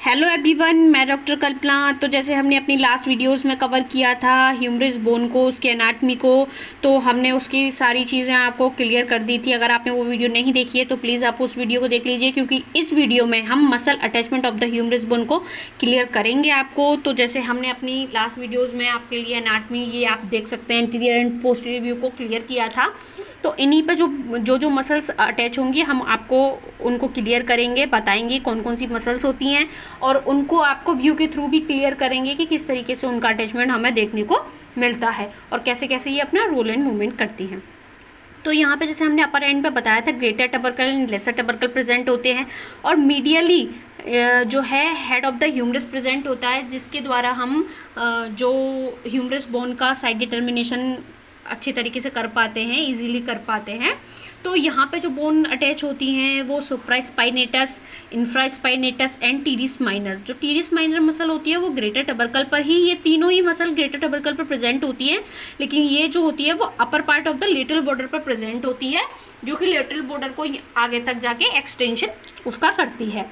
Hello everyone, मैं doctor कल्पना। तो जैसे हमने अपनी लास्ट वीडियोस में कवर किया था ह्यूमरस बोन को, उसके एनाटमी को, तो हमने उसकी सारी चीज़ें आपको क्लियर कर दी थी। अगर आपने वो वीडियो नहीं देखी है तो प्लीज़ आप उस वीडियो को देख लीजिए, क्योंकि इस वीडियो में हम muscle attachment of the humerus bone को क्लियर करेंगे आपको। तो जैसे हमने अपनी लास्ट वीडियोज़ में आपके लिए एनाटमी, ये आप देख सकते हैं, एंटीरियर एंड पोस्टीरियर व्यू को क्लियर किया था। तो इन्हीं पर जो मसल्स अटैच होंगी हम आपको उनको क्लियर करेंगे, बताएंगे कौन कौन सी मसल्स होती हैं, और उनको आपको व्यू के थ्रू भी क्लियर करेंगे कि किस तरीके से उनका अटैचमेंट हमें देखने को मिलता है और कैसे कैसे ये अपना रोल एंड मूवमेंट करती हैं। तो यहाँ पे जैसे हमने अपर एंड पे बताया था, greater tubercle and lesser tubercle present होते हैं, और मीडियली जो है head of the humerus present होता है, जिसके द्वारा हम जो ह्यूमरस बोन का साइड डिटर्मिनेशन अच्छे तरीके से कर पाते हैं, इजीली कर पाते हैं। तो यहाँ पे जो बोन अटैच होती हैं वो supraspinatus, infraspinatus and teres minor. जो टीरिस माइनर मसल होती है वो ग्रेटर टबरकल पर ही, ये तीनों ही मसल ग्रेटर टबरकल पर प्रेजेंट होती है, लेकिन ये जो होती है वो upper part of the lateral border पर प्रेजेंट होती है, जो कि लेटरल बॉर्डर को आगे तक जाके एक्सटेंशन उसका करती है।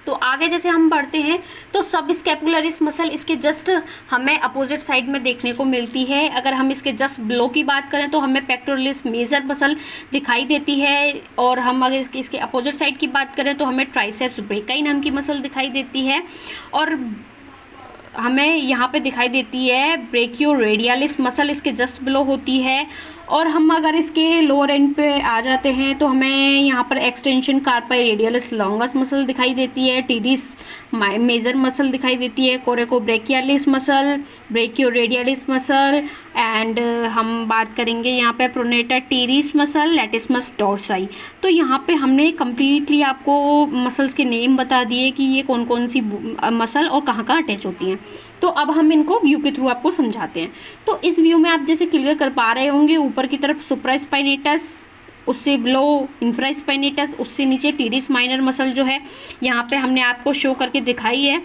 तो आगे जैसे हम बढ़ते हैं तो सब स्कैपुलरिस मसल इसके जस्ट हमें अपोजिट साइड में देखने को मिलती है। अगर हम इसके जस्ट बिलो की बात करें तो हमें पेक्टोरलिस मेजर मसल दिखाई देती है, और हम अगर इसके अपोजिट साइड की बात करें तो हमें ट्राइसेप्स ब्रेकाई नाम की मसल दिखाई देती है, और हमें यहाँ पे दिखाई देती है ब्रेकियो रेडियालिस मसल इसके जस्ट बिलो होती है। और हम अगर इसके लोअर एंड पे आ जाते हैं तो हमें यहाँ पर extension carpi radialis longus muscle दिखाई देती है, टीरिस मेजर मसल दिखाई देती है, coracobrachialis muscle, brachioradialis muscle, and हम बात करेंगे यहाँ पे pronator teres muscle, latissimus dorsi. तो यहाँ पे हमने कम्प्लीटली आपको मसल्स के नेम बता दिए कि ये कौन कौन सी मसल और कहाँ कहाँ अटैच होती हैं। तो अब हम इनको व्यू के थ्रू आपको समझाते हैं। तो इस व्यू में आप जैसे क्लियर कर पा रहे होंगे, ऊपर की तरफ सुप्रास्पाइनेटस, उससे बिलो इंफ्रास्पाइनेटस, उससे नीचे टीरिस माइनर मसल जो है यहाँ पे हमने आपको शो करके दिखाई है।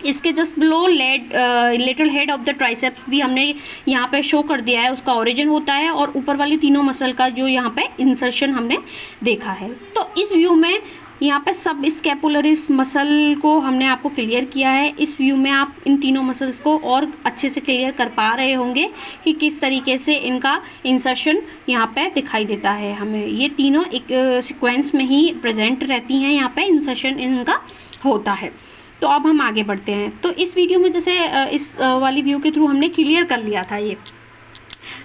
इसके just below lateral head of the triceps भी हमने यहाँ पे शो कर दिया है, उसका ओरिजिन होता है, और ऊपर वाली तीनों मसल का जो यहाँ पे इंसर्शन हमने देखा है। तो इस व्यू में यहाँ पे सब स्कैपुलरिस मसल को हमने आपको क्लियर किया है। इस व्यू में आप इन तीनों मसल्स को और अच्छे से क्लियर कर पा रहे होंगे कि किस तरीके से इनका इंसर्शन यहाँ पे दिखाई देता है। हमें ये तीनों एक सीक्वेंस में ही प्रेजेंट रहती हैं, यहाँ पे इंसर्शन इनका होता है। तो अब हम आगे बढ़ते हैं। तो इस वीडियो में जैसे इस वाली व्यू के थ्रू हमने क्लियर कर लिया था ये।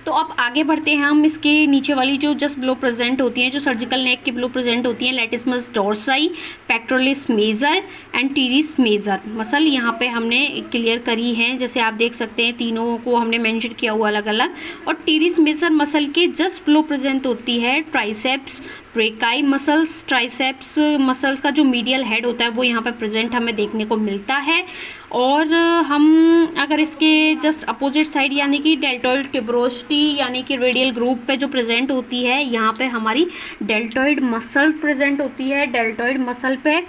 तो अब आगे बढ़ते हैं हम इसके नीचे वाली जो जस्ट बिलो प्रेजेंट होती हैं, जो सर्जिकल नेक के बिलो प्रेजेंट होती हैं, latissimus dorsi, pectoralis major and teres major muscle यहाँ पे हमने क्लियर करी हैं। जैसे आप देख सकते हैं तीनों को हमने मेंशन किया हुआ अलग अलग। और टीरिस मेजर मसल के जस्ट बिलो प्रेजेंट होती है triceps brachii muscles. Triceps muscles का जो मीडियल हेड होता है वो यहाँ पे प्रेजेंट हमें देखने को मिलता है। और हम अगर इसके जस्ट अपोजिट साइड यानी कि डेल्टॉइड ट्यूबरोसिटी यानी कि रेडियल ग्रुप पे जो प्रेजेंट होती है, यहाँ पे हमारी डेल्टॉइड मसल्स प्रेजेंट होती है। डेल्टॉइड मसल पे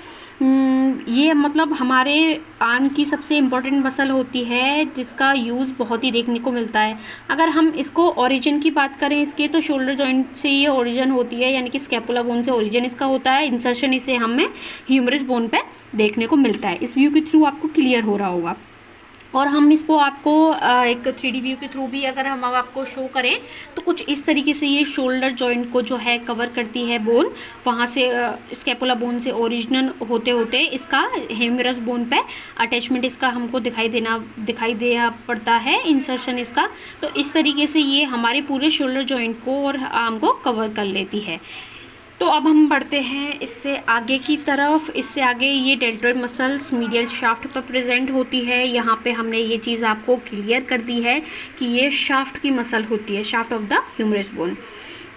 ये मतलब हमारे आर्म की सबसे इम्पॉर्टेंट मसल होती है, जिसका यूज़ बहुत ही देखने को मिलता है। अगर हम इसको ओरिजिन की बात करें इसके, तो शोल्डर जॉइंट से ये ओरिजिन होती है, यानी कि स्कैपुला बोन से ओरिजिन इसका होता है। इंसर्शन इसे हमें ह्यूमरस बोन पे देखने को मिलता है। इस व्यू के थ्रू आपको क्लियर हो रहा होगा। और हम इसको आपको एक 3D व्यू के थ्रू भी अगर हम आपको शो करें तो कुछ इस तरीके से ये शोल्डर जॉइंट को जो है कवर करती है बोन, वहाँ से स्कैपुला बोन से ओरिजिनल होते होते इसका ह्यूमरस बोन पे अटैचमेंट इसका हमको दिखाई देना पड़ता है, इंसर्शन इसका। तो इस तरीके से ये हमारे पूरे शोल्डर जॉइंट को और आर्म को कवर कर लेती है। तो अब हम बढ़ते हैं इससे आगे की तरफ। इससे आगे ये डेल्टॉइड मसल्स मीडियल शाफ्ट पर प्रेजेंट होती है। यहाँ पे हमने ये चीज़ आपको क्लियर कर दी है कि ये शाफ्ट की मसल होती है, shaft of the humerus bone.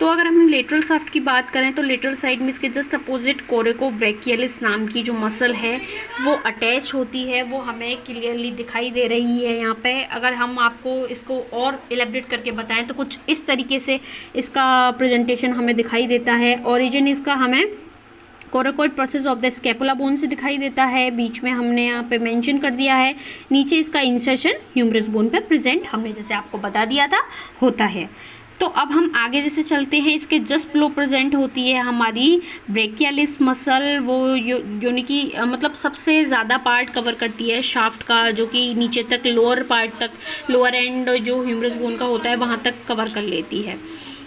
तो अगर हम लेटरल शाफ्ट की बात करें तो लेटरल साइड में इसके जस्ट अपोजिट कोरेको ब्रेकियलिस नाम की जो मसल है वो अटैच होती है, वो हमें क्लियरली दिखाई दे रही है यहाँ पे। अगर हम आपको इसको और एलेबरेट करके बताएं तो कुछ इस तरीके से इसका प्रेजेंटेशन हमें दिखाई देता है। ओरिजिन इसका हमें coracoid process of the scapula bone से दिखाई देता है, बीच में हमने यहाँ पे मेंशन कर दिया है। नीचे इसका इंसर्शन ह्यूमरस बोन पे प्रेजेंट हमने जैसे आपको बता दिया था होता है। तो अब हम आगे जैसे चलते हैं, इसके जस्ट बिलो प्रेजेंट होती है हमारी ब्रेकियालिस मसल, वो यानी कि मतलब सबसे ज़्यादा पार्ट कवर करती है शाफ्ट का, जो कि नीचे तक लोअर पार्ट तक, लोअर एंड जो ह्यूमरस बोन का होता है वहाँ तक कवर कर लेती है।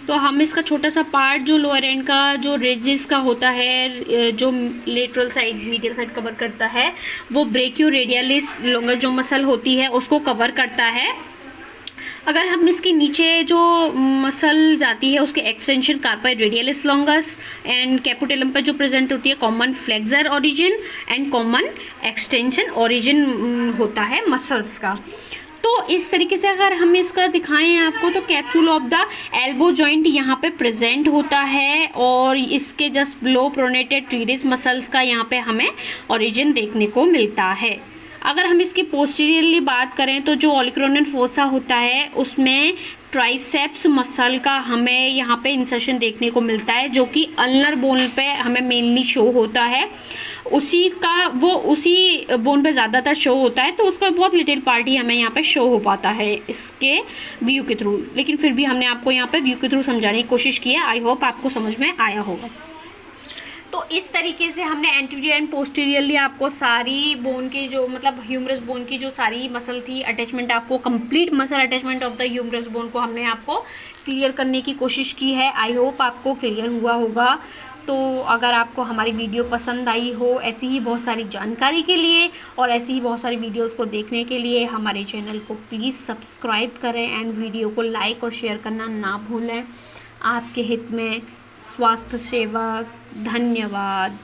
तो हम इसका छोटा सा पार्ट जो लोअर एंड का जो रेजिस का होता है, जो lateral side medial side cover करता है, वो ब्रेकियोरेडियलिस लॉन्गस जो मसल होती है उसको कवर करता है। अगर हम इसके नीचे जो मसल जाती है उसके extension carpi radialis longus and capitulum पर जो प्रेजेंट होती है common flexor origin and common extension origin होता है मसल्स का। तो इस तरीके से अगर हम इसका दिखाएं आपको, तो capsule of the elbow joint यहाँ पे प्रेजेंट होता है और इसके जस्ट बिलो प्रोनेटेड ट्रीरिस मसल्स का यहाँ पे हमें ओरिजिन देखने को मिलता है। अगर हम इसकी पोस्टीरियरली बात करें तो जो ओलिक्रोनियन फोसा होता है उसमें ट्राइसेप्स मसल का हमें यहाँ पे इंसर्शन देखने को मिलता है, जो कि अल्नर बोन पे हमें मेनली शो होता है। उसी बोन पे ज़्यादातर शो होता है, तो उसका बहुत लिटिल पार्ट ही हमें यहाँ पे शो हो पाता है इसके व्यू के थ्रू, लेकिन फिर भी हमने आपको यहाँ पे व्यू के थ्रू समझाने की कोशिश की है। आई होप आपको समझ में आया होगा। तो इस तरीके से हमने एंटीरियर एंड पोस्टीरियरली आपको सारी बोन की जो मतलब ह्यूमरस बोन की जो सारी मसल थी अटैचमेंट, आपको complete muscle attachment of the humerus bone को हमने आपको क्लियर करने की कोशिश की है। आई होप आपको क्लियर हुआ होगा। तो अगर आपको हमारी वीडियो पसंद आई हो, ऐसी ही बहुत सारी जानकारी के लिए और ऐसी ही बहुत सारी वीडियोस को देखने के लिए हमारे चैनल को प्लीज़ सब्सक्राइब करें एंड वीडियो को लाइक और शेयर करना ना भूलें। आपके हित में स्वास्थ्य सेवक। धन्यवाद।